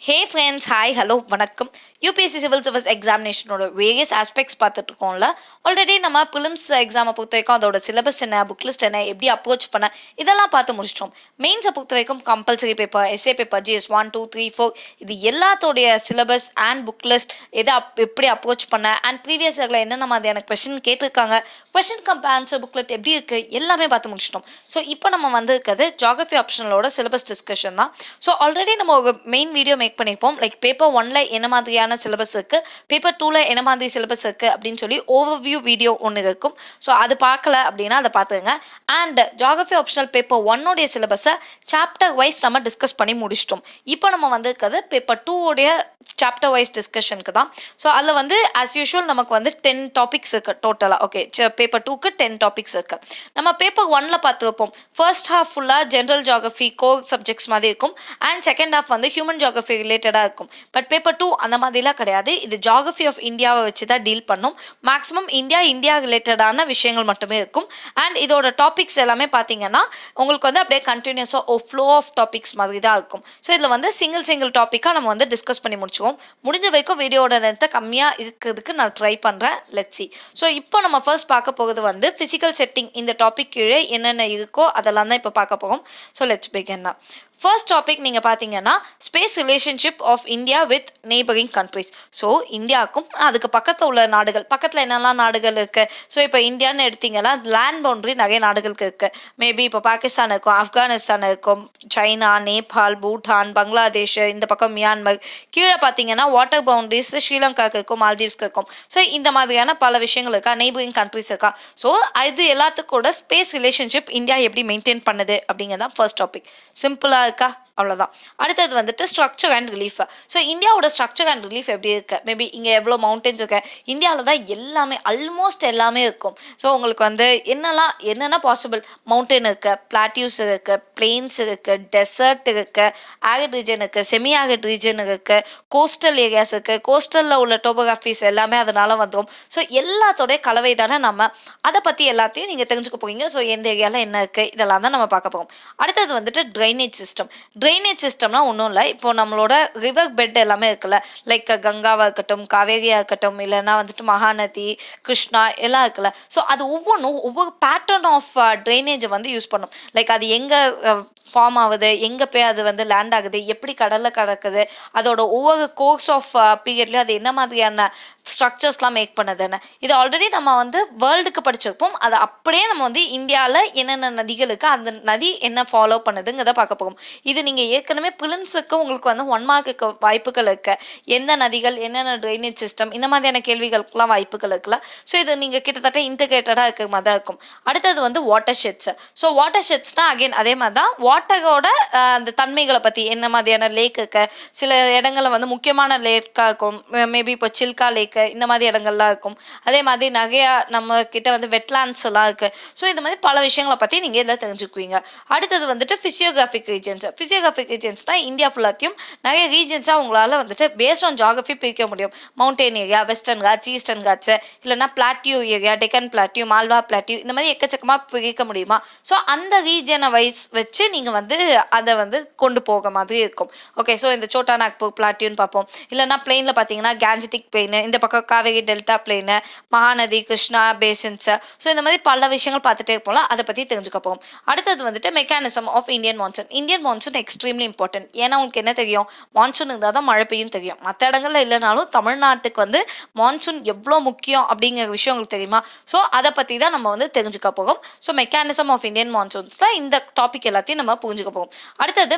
Hey friends, hi, hello, வணக்கம். UPSC Civil Service Examinationோட various aspects பார்த்துட்டு இருக்கோம்ல. ஆல்ரெடி நம்ம ப்ரிலிம்ஸ் எக்ஸாமை பொறுத்த வரைக்கும் அதோட சிலபஸ் என்ன, புக் லிஸ்ட் என்ன, எப்படி அப்ரோச் பண்ண இதெல்லாம் பார்த்து முடிச்சிட்டோம். மெயின்ஸை பொறுத்த வரைக்கும் compulsory paper, essay paper, GS 1, 2, 3, 4 இது எல்லாத்தோடைய சிலபஸ் அண்ட் புக் லிஸ்ட் எதை எப்படி அப்ரோச் பண்ண அண்ட் ப்ரீவியஸ் இயரில் என்னென்ன மாதிரியான கொஷின் கேட்டிருக்காங்க, கொஷின் ஆன்சர் புக்லெட் எப்படி இருக்குது எல்லாமே பார்த்து முடிச்சிட்டோம். ஸோ இப்போ நம்ம வந்திருக்கிறது ஜியாகிரஃபி ஆப்ஷனலோட சிலபஸ் டிஸ்கஷன் தான். ஸோ ஆல்ரெடி நம்ம ஒரு மெயின் வீடியோ மேக் பண்ணியிருப்போம். லைக் பேப்பர் 1ல் என்ன மாதிரியான சிலபஸ் இருக்குது, பேப்பர் 2ல் என்ன மாதிரி சிலபஸ் இருக்குது அப்படின்னு சொல்லி ஓவர்வியூ வீடியோ ஒன்று இருக்கும். ஸோ அது பார்க்கல அப்படின்னா அதை பார்த்துங்க. அண்ட் ஜியாகிரஃபி ஆப்ஷனல் பேப்பர் 1 சிலபஸை சாப்டர் வைஸ் நம்ம டிஸ்கஸ் பண்ணி முடிச்சிட்டோம். இப்போ நம்ம வந்திருக்கிறது பேப்பர் 2 சாப்டர் வைஸ் டிஸ்கஷனுக்கு தான். ஸோ அதில் வந்து ஆஸ் யூஷுவல் நமக்கு வந்து 10 டாபிக்ஸ் இருக்குது டோட்டலாக. ஓகே, பேப்பர் 2க்கு 10 டாபிக்ஸ் இருக்குது. நம்ம பேப்பர் 1ல் பார்த்துருப்போம். ஃபர்ஸ்ட் ஹாஃப் ஃபுல்லாக ஜென்ரல் ஜியாகிரஃபி கோர் சப்ஜெக்ட்ஸ் மாதிரி இருக்கும் அண்ட் செகண்ட் ஹாஃப் வந்து ஹியூமன் ஜியாகிரஃபி ரிலேட்டடாக இருக்கும். பட் பேப்பர் 2 அந்த மாதிரிலாம் கிடையாது. இது ஜியாகிரஃபி ஆஃப் இந்தியாவை வச்சு தான் டீல் பண்ணும். மேக்ஸிமம் இந்தியா ரிலேட்டடான விஷயங்கள் மட்டுமே இருக்கும். அண்ட் இதோட டாபிக்ஸ் எல்லாமே பார்த்தீங்கன்னா உங்களுக்கு வந்து அப்படியே கண்டினியூஸாக ஃப்ளோ ஆஃப் டாபிக்ஸ் மாதிரி தான் இருக்கும். ஸோ இதில் வந்து சிங்கிள் டாப்பிக்காக நம்ம வந்து டிஸ்கஸ் பண்ணி முடிச்சுவோம். முடிஞ்ச வரைக்கும் வீடியோட நேரத்தை கம்மியாக இருக்கிறதுக்கு நான் ட்ரை பண்ணுறேன். Let's see. ஸோ இப்போ நம்ம ஃபர்ஸ்ட் பார்க்க போகிறது வந்து ஃபிசிக்கல் செட்டிங். இந்த டாபிக் கீழே என்னென்ன இருக்கோ அதெல்லாம் தான் இப்போ பார்க்க போகும். So let's begin. First topic நீங்கள் பார்த்தீங்கன்னா space relationship of India with neighbouring countries. So இந்தியாவுக்கும் அதுக்கு பக்கத்தில் உள்ள நாடுகள், பக்கத்தில் என்னெல்லாம் நாடுகள் இருக்குது. ஸோ இப்போ இந்தியான்னு எடுத்திங்கன்னா லேண்ட் பவுண்ட்ரி நிறைய நாடுகளுக்கு இருக்குது. மேபி இப்போ பாகிஸ்தான் இருக்கும், ஆப்கானிஸ்தான் இருக்கும், சைனா, நேபாள், பூட்டான், பங்களாதேஷ், இந்த பக்கம் மியான்மர். கீழே பார்த்தீங்கன்னா வாட்டர் பவுண்ட்ரிஸ் ஸ்ரீலங்காவுக்கு இருக்கும், மால்தீவ்ஸ்க்கு இருக்கும். ஸோ இந்த மாதிரியான பல விஷயங்கள் இருக்கா, நெய்பரிங் கண்ட்ரிஸ் இருக்கா. ஸோ இது எல்லாத்துக்கூட ஸ்பேஸ் ரிலேஷன்ஷிப் இந்தியா எப்படி மெயின்டைன் பண்ணுது அப்படிங்கிறதான் ஃபர்ஸ்ட் டாபிக். சிம்பிளாக இருக்கா? அவ்வளோதான். அடுத்தது வந்துட்டு ஸ்ட்ரக்சர் அண்ட் ரிலீஃப். ஸோ இந்தியாவோட ஸ்ட்ரக்சர் அண்ட் ரிலீஃப் எப்படி இருக்கு, மேபி இங்கே எவ்வளோ மவுண்டன்ஸ் இருக்கு, இந்தியாவில் தான் எல்லாமே ஆல்மோஸ்ட் எல்லாமே இருக்கும். ஸோ உங்களுக்கு வந்து என்னென்ன பாசிபிள் மவுண்டன் இருக்கு, பிளாட்டியூஸ் இருக்கு, பிளெயின்ஸ் இருக்கு, டெசர்ட் இருக்கு, ஆரிட் ரீஜன் இருக்கு, செமி ஆரிட் ரீஜன் இருக்கு, கோஸ்டல் ஏரியாஸ் இருக்கு, கோஸ்டலில் உள்ள டோபோகிராஃபிஸ் எல்லாமே அதனால வந்துடும். ஸோ எல்லாத்தோடைய கலவை தானே நம்ம. அதை பற்றி எல்லாத்தையும் நீங்கள் தெரிஞ்சுக்க போகிறீங்க. ஸோ எந்த ஏரியாவில் என்ன இருக்குது இதெல்லாம் தான் நம்ம பார்க்க போகிறோம். அடுத்தது வந்துட்டு ட்ரைனேஜ் சிஸ்டம். ட்ரைனேஜ் சிஸ்டம்னா ஒன்றும் இல்லை, இப்போ நம்மளோட ரிவர் பெட் எல்லாமே இருக்குல்ல, லைக் கங்காவாக இருக்கட்டும், காவேரியாக இருக்கட்டும், இல்லைன்னா வந்துட்டு மகாநதி, கிருஷ்ணா எல்லாம் இருக்குல்ல. ஸோ அது ஒவ்வொரு பேட்டர்ன் ஆஃப் ட்ரைனேஜை வந்து யூஸ் பண்ணும். லைக் அது எங்கே ஃபார்ம் ஆகுது, எங்கே போய் அது வந்து லேண்ட் ஆகுது, எப்படி கடலில் கிடக்குது, அதோட ஒவ்வொரு கோர்ஸ் ஆஃப் பீரியட்லேயும் அது என்ன மாதிரியான ஸ்ட்ரக்சர்ஸ்லாம் மேக் பண்ணுதுன்னு இது ஆல்ரெடி நம்ம வந்து வேர்ல்டுக்கு படிச்சிருப்போம். அது அப்படியே நம்ம வந்து இந்தியாவில் என்னென்ன நதிகளுக்கு அந்த நதி என்ன ஃபாலோ பண்ணுதுங்கிறத பார்க்க போகும். இது நீங்கள் ஏற்கனவே ப்ரிலிம்ஸுக்கு உங்களுக்கு வந்து 1 மார்க்குக்கு வாய்ப்புகள் இருக்கு. எந்த நதிகள், என்னென்ன ட்ரைனேஜ் சிஸ்டம், இந்த மாதிரியான கேள்விகளுக்குலாம் வாய்ப்புகள் இருக்குல்ல. ஸோ இது நீங்கள் கிட்டத்தட்ட இன்டகிரேட்டடாக இருக்கிற மாதிரி தான் இருக்கும். அடுத்தது வந்து வாட்டர் ஷெட்ஸ். ஸோ வாட்டர் ஷெட்ஸ்னால் அகெயின் அதே மாதிரி தான் வாட்டரோட அந்த தன்மைகளை பற்றி, என்ன மாதிரியான லேக் இருக்கு, சில இடங்களில் வந்து முக்கியமான லேக்காக இருக்கும், மேபி இப்போ சில்கா லேக் இந்த மாதிரி இடங்கள்லாம் இருக்கும். அதே மாதிரி நிறைய நம்ம கிட்ட வந்து வெட்லாண்ட்ஸ் எல்லாம் இருக்கு. ஸோ இந்த மாதிரி பல விஷயங்களை பற்றி நீங்கள் இதில் தெரிஞ்சுக்குவீங்க. அடுத்தது வந்துட்டு ஃபிசியோகிராஃபிக் ரீஜன்ஸ். ஃபிசியோகிராஃபிக் ரீஜன்ஸ்னா இந்தியா ஃபுல்லாத்தையும் நிறைய ரீஜன்ஸாக உங்களால் வந்துட்டு பேஸ்ட் ஆன் ஜியாகிரஃபி பிரிக்க முடியும். Mountain area, western Ghats, eastern Ghats, இல்லைனா plateau area, Deccan plateau, Malwa plateau, இந்த மாதிரி எக்கச்சக்கமாக பிரிக்க முடியுமா. ஸோ அந்த ரீஜனை வைஸ் வச்சு நீங்கள் வந்து அதை வந்து கொண்டு போக மாதிரி இருக்கும். ஓகே, ஸோ இந்த சோட்டா நாக்பூர் பிளாட்டியூன்னு பார்ப்போம். இல்லைனா பிளெயினில் பார்த்தீங்கன்னா கேஞ்சட்டிக் பிளெயின், இந்த பக்கம் Kaveri delta plain, Mahanadi, Krishna பேசின்ஸ். So இந்த மாதிரி பல விஷயங்கள் பார்த்துட்டே போகலாம். அதை பற்றி தெரிஞ்சுக்க போகும். அடுத்தது வந்துட்டு mechanism of Indian monsoon. Indian monsoon extremely important. ஏன்னா உங்களுக்கு என்ன தெரியும், மான்சூன் இருந்தால் தான் மழை பெய்யும் தெரியும். மற்ற இடங்கள்ல இல்லைனாலும் தமிழ்நாட்டுக்கு வந்து மான்சூன் எவ்வளோ முக்கியம் அப்படிங்கிற விஷயம் உங்களுக்கு தெரியுமா. ஸோ அதை பற்றி தான் நம்ம வந்து தெரிஞ்சுக்க போகும். So mechanism of Indian monsoons தான் இந்த டாபிக் எல்லாத்தையும் நம்ம புரிஞ்சுக்க போகும். அடுத்தது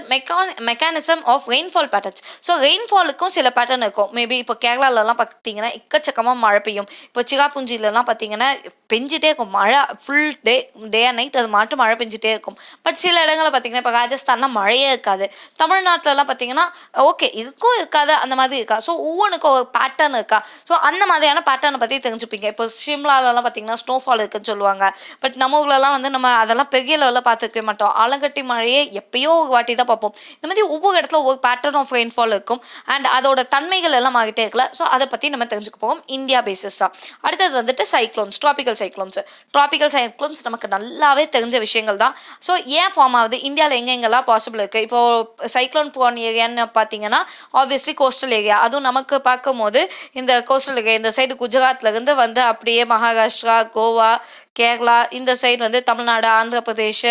mechanism of rainfall patterns. So ரெயின்ஃபாலுக்கும் சில பேட்டர்ன் இருக்கும். மேபி இப்போ கேரளாலலாம் பார்த்தீங்கன்னா எக்கச்சக்கமாக மழை பெய்யும். இப்போ சிகாபுஞ்சிலலாம் பார்த்தீங்கன்னா பெஞ்சிட்டே இருக்கும் மழை, ஃபுல் டே அண்ட் நைட் அது மாட்டு மழை பெஞ்சிட்டே இருக்கும். பட் சில இடங்களில் பார்த்தீங்கன்னா இப்போ ராஜஸ்தான்னா மழையே இருக்காது. தமிழ்நாட்டிலலாம் பார்த்தீங்கன்னா ஓகே இருக்கும் இருக்காது அந்த மாதிரி இருக்கா. ஸோ ஒவ்வொன்றுக்கும் ஒரு பேட்டர்ன் இருக்கா. ஸோ அந்த மாதிரியான பேட்டர்னை பற்றி தெரிஞ்சுப்பீங்க. இப்போ ஷிம்லாலலாம் பார்த்தீங்கன்னா ஸ்னோஃபால் இருக்குன்னு சொல்லுவாங்க. பட் நம்ம ஊர்லலாம் வந்து நம்ம அதெல்லாம் பெரிய லெவலில் பார்த்துக்கவே மாட்டோம். ஆலங்கட்டி மழையே எப்பயோ ஒரு வாட்டி தான் பார்ப்போம். இந்த மாதிரி ஒவ்வொரு இடத்துல ஒவ்வொரு பேட்டர்ன் ஆஃப் ரெயின்ஃபால் இருக்கும். அண்ட் அதோட தன்மைகள் எல்லாம் ஆகிட்டே இருக்கல. ஸோ அதை பற்றி நம்ம தெரிஞ்சுக்கணும். தெரிஞ்சுக்க போகும் இந்தியா பேசிஸாக. அடுத்தது வந்துட்டு சைக்ளோன்ஸ், ட்ராபிக்கல் சைக்ளோன்ஸ் நமக்கு நல்லாவே தெரிஞ்ச விஷயங்கள் தான். ஸோ ஏன் ஃபார்ம் ஆகுது, இந்தியாவில் எங்கெங்கெல்லாம் பாசிபிள் இருக்குது. இப்போது சைக்ளோன் போன் ஏரியான்னு பார்த்தீங்கன்னா ஆப்வியஸ்லி கோஸ்டல் ஏரியா. அதுவும் நமக்கு பார்க்கும்போது இந்த கோஸ்டல் ஏரியா இந்த சைடு குஜராத்லேருந்து வந்து அப்படியே மகாராஷ்டிரா, கோவா, கேரளா, இந்த சைடு வந்து தமிழ்நாடு, ஆந்திர பிரதேஷ்,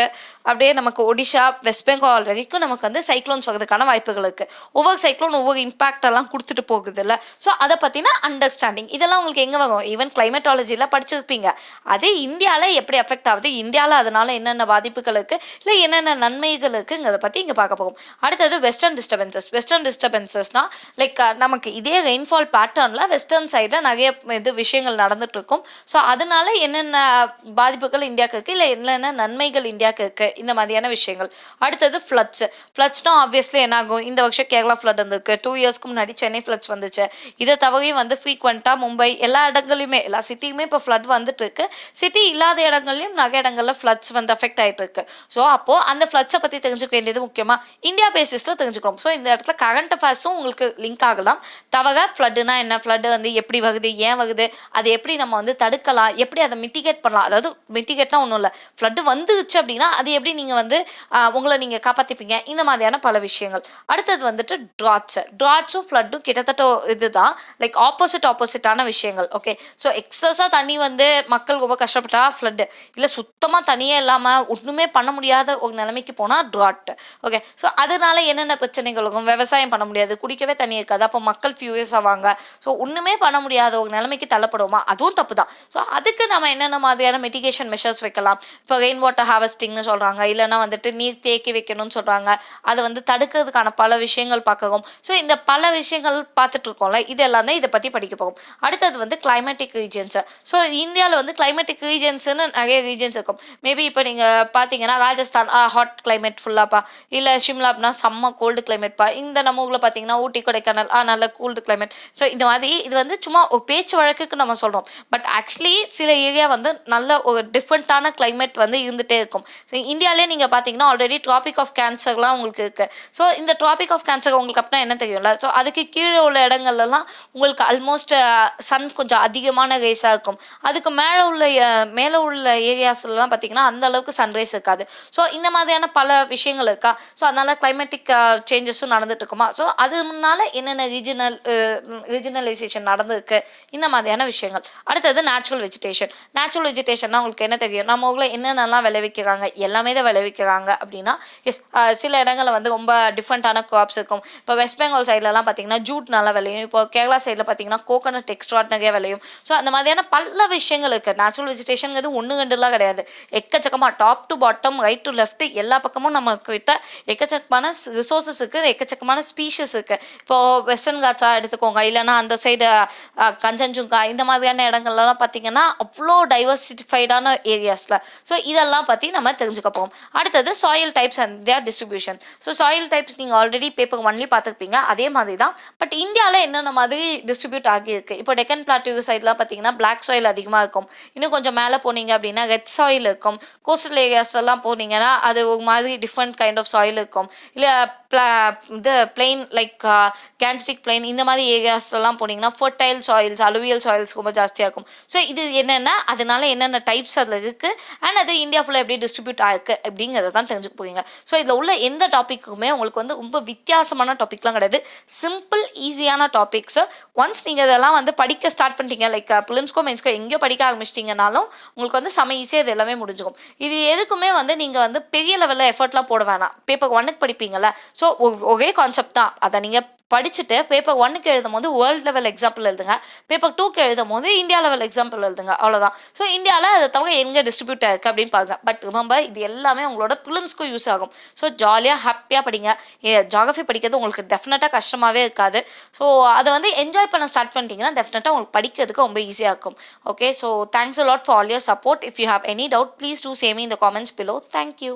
அப்படியே நமக்கு ஒடிஷா, வெஸ்ட் பெங்கால் வரைக்கும் நமக்கு வந்து சைக்ளோன்ஸ் வரதுக்கான வாய்ப்புகள் இருக்குது. ஒவ்வொரு சைக்ளோன் ஒவ்வொரு இம்பாக்ட் எல்லாம் கொடுத்துட்டு போகுது இல்லை. ஸோ அதை பற்றின அண்டர்ஸ்டாண்டிங் இதெல்லாம் உங்களுக்கு எங்கே வரும், ஈவன் கிளைமேட்டாலஜியில் படிச்சிருப்பீங்க. அதே இந்தியாவில் எப்படி அஃபெக்ட் ஆகுது, இந்தியாவில் அதனால என்னென்ன பாதிப்புகள் இருக்குது, இல்லை என்னென்ன நன்மைகள் இருக்குங்கிறத பற்றி இங்கே பார்க்க போகும். அடுத்தது வெஸ்டர்ன் டிஸ்டர்பன்சஸ்னால் லைக் நமக்கு இதே ரெயின்ஃபால் பேட்டர்னில் வெஸ்டர்ன் சைடில் நிறைய விஷயங்கள் நடந்துட்டு இருக்கும். ஸோ அதனால என்னென்ன பாதிப்புகள் இந்தியாவுக்கு இருக்குது, இல்லை என்னென்ன நன்மைகள் இந்தியாவுக்கு இருக்குது, இந்த மாதிரியான விஷயங்கள். அடுத்தது ஃப்ளட்ஸ்னா ஆப்வியஸ்லி என்ன ஆகும், இந்த வருஷம் கேரளா ஃப்ளட் இருந்திருக்கு, 2 இயர்ஸ்க்கு முன்னாடி சென்னை ஃப்ளட்ஸ் வந்துச்சு. இதை தவிர வந்து ஃப்ரீக்வெண்ட்டாக மும்பை எல்லா இடங்களையுமே எல்லா சிட்டியுமே இப்போ ஃப்ளட் வந்துட்டு இருக்கு. சிட்டி இல்லாத இடங்கள்லையும் நிறைய இடங்கள்ல ஃப்ளட்ஸ் வந்து அஃபெக்ட் ஆகிட்டு இருக்கு. ஸோ அப்போது அந்த ஃப்ளட்ஸை பற்றி தெரிஞ்சுக்க வேண்டியது முக்கியமாக இந்தியா பேசிஸில் தெரிஞ்சுக்கணும். ஸோ இந்த இடத்துல கரண்ட் அஃபேர்ஸும் உங்களுக்கு லிங்க் ஆகலாம். தவிர ஃப்ளட்டுனா என்ன, ஃப்ளட்டு வந்து எப்படி வருது, ஏன் வருது, அதை எப்படி நம்ம வந்து தடுக்கலாம், எப்படி அதை மிட்டிகேட் பண்ணலாம். அதாவது மிட்டிகேட்னா ஒன்றும் இல்லை, ஃப்ளட்டு வந்துச்சு அப்படின்னா அது எப்படி நீங்கள் வந்து உங்களை நீங்கள் காப்பாற்றிப்பீங்க, இந்த மாதிரியான பல விஷயங்கள். அடுத்தது வந்துட்டு ட்ராட்ஸும் ஃப்ளட்டும் கிட்டத்தட்ட இதுதான், லைக் ஆப்போசிட்டான விஷயங்கள். ஓகே, ஸோ எக்ஸஸாக தண்ணி வந்து மக்கள் ரொம்ப கஷ்டப்பட்டா ஃப்ளட்டு, இல்லை சுத்தமாக தண்ணியே இல்லாமல் ஒன்றுமே பண்ண முடியாத ஒரு நிலைமைக்கு போனால் ட்ராட். ஓகே, ஸோ அதனால என்னென்ன பிரச்சனைகள் இருக்கும், விவசாயம் பண்ண முடியாது, குடிக்கவே தண்ணி இருக்காது, அப்போ மக்கள் ஃபியூரியஸ் ஆவாங்க. ஸோ ஒன்றுமே பண்ண முடியாத ஒரு நிலைமைக்கு தள்ளப்படுவோமா, அதுவும் தப்பு தான். ஸோ அதுக்கு நம்ம என்னென்ன மாதிரியான மிட்டிகேஷன் மெஷர்ஸ் வைக்கலாம். இப்போ ரெயின் வாட்டர் ஹார்வெஸ்டிங்னு சொல்கிறாங்க, இல்லைனா வந்துட்டு நீர் தேக்கி வைக்கணும்னு சொல்கிறாங்க. அதை வந்து தடுக்கிறதுக்கான பல விஷயங்கள் பார்க்கணும். ஸோ இந்த பல விஷயங்கள் பார்த்துட்டு இருக்கோம்ல, இது எல்லாம் தான் இதை பற்றி படிக்க போகும். அடுத்தது வந்து கிளைமேட்டிக் ரீஜன்ஸ். ஸோ இந்தியாவில் வந்து கிளைமேட்டிக் ரீஜன்ஸ்னு நிறைய ரீஜன்ஸ் இருக்கும். மேபி இப்போ நீங்கள் பார்த்தீங்கன்னா ராஜஸ்தான் ஹாட் கிளைமேட் ஃபுல்லாப்பா, இல்லை ஷிம்லாப்னா செம்ம கோல்டு கிளைமேட்ப்பா, இந்த நம்ம ஊரில் பார்த்தீங்கன்னா ஊட்டி கொடைக்கானல் நல்ல கூல்டு கிளைமேட். ஸோ இந்த மாதிரி இது வந்து சும்மா ஒரு பேச்சு வழக்குக்கு நம்ம சொல்கிறோம். பட் ஆக்சுவலி சில ஏரியா வந்து நல்ல ஒரு டிஃப்ரெண்ட்டான கிளைமேட் வந்து இருந்துகிட்டே இருக்கும். ஸோ இந்தியாவிலே நீங்கள் பார்த்தீங்கன்னா ஆல்ரெடி ட்ராபிக் ஆஃப் கேன்சர்லாம் உங்களுக்கு இருக்குது. ஸோ இந்த ட்ராபிக் ஆஃப் கேன்சர் உங்களுக்கு அப்படின்னா என்ன தெரியும்ல, ஸோ அதுக்கு கீழே உள்ள இடங்கள்லாம் உங்களுக்கு ஆல்மோஸ்ட் சன் கொஞ்சம் அதிகமான ரேஸாக இருக்கும். அதுக்கு மேலே உள்ள ஏரியாஸ்லாம் பார்த்தீங்கன்னா அந்த அளவுக்கு சன்ரைஸ் இருக்காது. ஸோ இந்த மாதிரியான பல விஷயங்கள் இருக்கா. ஸோ அதனால் கிளைமேட்டிக் சேஞ்சஸும் நடந்துட்டு இருக்குமா. ஸோ அதனால என்னென்ன ரீஜனலைசேஷன் நடந்திருக்கு, இந்த மாதிரியான விஷயங்கள். அடுத்தது நேச்சுரல் வெஜிடேஷன்னா உங்களுக்கு என்ன தெரியும், நம்ம ஊரில் என்னென்னலாம் விளைவிக்கிறாங்க, எல்லாமே தான் விளைவிக்கிறாங்க அப்படின்னா சில இடங்களில் வந்து ரொம்ப டிஃப்ரெண்ட்டான க்ராப்ஸ் இருக்கும். இப்போ வெஸ்ட் பெங்கால் சைட்லலாம் பார்த்தீங்கன்னா ஜூட் நல்லா விளையும். இப்போ கேரளா சைடில் பார்த்தீங்கன்னா கோகனட் எக்ஸ்ட்ராடினரியாக விளையும். ஸோ அந்த மாதிரியான பல விஷயங்கள் இருக்குது. நேச்சுரல் வெஜிடேஷனுங்கிறது 1-2 கிடையாது, எக்கச்சக்கமாக top to bottom right to left எல்லா பக்கமும் நம்ம கிட்ட எக்கச்சக்கமான ரிசோர்ஸஸ் இருக்குது, எக்கச்சக்கமான ஸ்பீஷஸ் இருக்குது. இப்போது வெஸ்டர்ன் காட்ஸாக எடுத்துக்கோங்க, இல்லைனா அந்த சைடு கஞ்சன்ஜுங்கா, இந்த மாதிரியான இடங்கள்லாம் பார்த்தீங்கன்னா அவ்வளோ டைவர்சிஃபைடான ஏரியாஸில். ஸோ இதெல்லாம் பற்றி நம்ம தெரிஞ்சுக்க போவோம். அடுத்தது soil types and their distribution. So soil types நீங்கள் ஆல்ரெடி பேப்பர் 1 பார்த்துருப்பீங்க, அதே மாதிரி தான். பட் இந்தியாவில் என்னென்ன மாதிரி டிஸ்ட்ரிபியூட் ஆகியிருக்கு, இப்போ டெக்கன் பிளாட்டியூ சைட்லாம் பார்த்தீங்கன்னா பிளாக் சாயில் அதிகமாக இருக்கும். இன்னும் கொஞ்சம் மேலே போனீங்க அப்படின்னா ரெட் சாயில் இருக்கும். கோஸ்டல் ஏரியாஸ்லாம் போனீங்கன்னா அது ஒரு மாதிரி டிஃப்ரெண்ட் கைண்ட் ஆஃப் சாயில் இருக்கும். இல்லை இது பிளெயின் லைக் கேன்ஸ்டிக் பிளெயின் இந்த மாதிரி ஏரியாஸ்லாம் போனீங்கன்னா ஃபர்டைல் சாயில்ஸ், அலுவியல் சாயில்ஸ் ரொம்ப ஜாஸ்தியாக இருக்கும். ஸோ இது என்னென்ன, அதனால என்னென்ன டைப்ஸ் அதில் இருக்குது அண்ட் அது இந்தியா ஃபுல்லாக எப்படி டிஸ்ட்ரிபியூட் ஆயிருக்கு அப்படிங்கிறத தான் தெரிஞ்சுக்க போகிறீங்க. ஸோ இதில் உள்ள எந்த டாப்பிக்குமே உங்களுக்கு வந்து ரொம்ப வித்தியாசமான டாப்பிக்லாம் கிடையாது, சிம்பிள் ஈஸியான டாபிக்ஸ். ஒன்ஸ் நீங்கள் இதெல்லாம் வந்து படிக்க ஸ்டார்ட் பண்ணிட்டீங்க, லைக் ப்ரிலிம்ஸ்க்கோ மெயின்ஸ்க்கோ எங்கேயோ படிக்க ஆரம்பிச்சிட்டிங்கனாலும் உங்களுக்கு வந்து செம ஈஸியாக இது எல்லாமே முடிஞ்சுக்கும். இது எதுக்குமே வந்து நீங்கள் வந்து பெரிய லெவலில் எஃபர்ட்லாம் போட வேணாம். பேப்பர் 1க்கு படிப்பீங்கள்ல, ஸோ ஒரே கான்செப்ட் தான். அதை நீங்கள் படிச்சுட்டு பேப்பர் 1க்கு எழுதும் போது வேர்ல்டு லெவல் எக்ஸாம்பிள் எழுதுங்க, பேப்பர் 2க்கு எழுதும் போது இந்தியா லெவல் எக்ஸாம்பிள் எழுதுங்க, அவ்வளோதான். ஸோ இந்தியாவில் அதை தவிர எங்கே டிஸ்ட்ரிபியூட் ஆயிருக்கு அப்படின்னு பாருங்க. பட் ரிமெம்பர் இது எல்லாமே உங்களோட ப்ரிலிம்ஸ்க்கும் யூஸ் ஆகும். ஸோ ஜாலியாக ஹாப்பியாக படிங்க. ஜியாகிரஃபி படிக்கிறது உங்களுக்கு டெஃபினட்டாக கஷ்டமாகவே இருக்காது. ஸோ அதை வந்து என்ஜாய் பண்ண ஸ்டார்ட் பண்ணிட்டீங்கன்னா டெஃபினட்டாக உங்களுக்கு படிக்கிறதுக்கு ரொம்ப ஈஸியாக இருக்கும். Okay, so thanks a lot for all your support. If you have any doubt please to say me in the comments below. Thank you.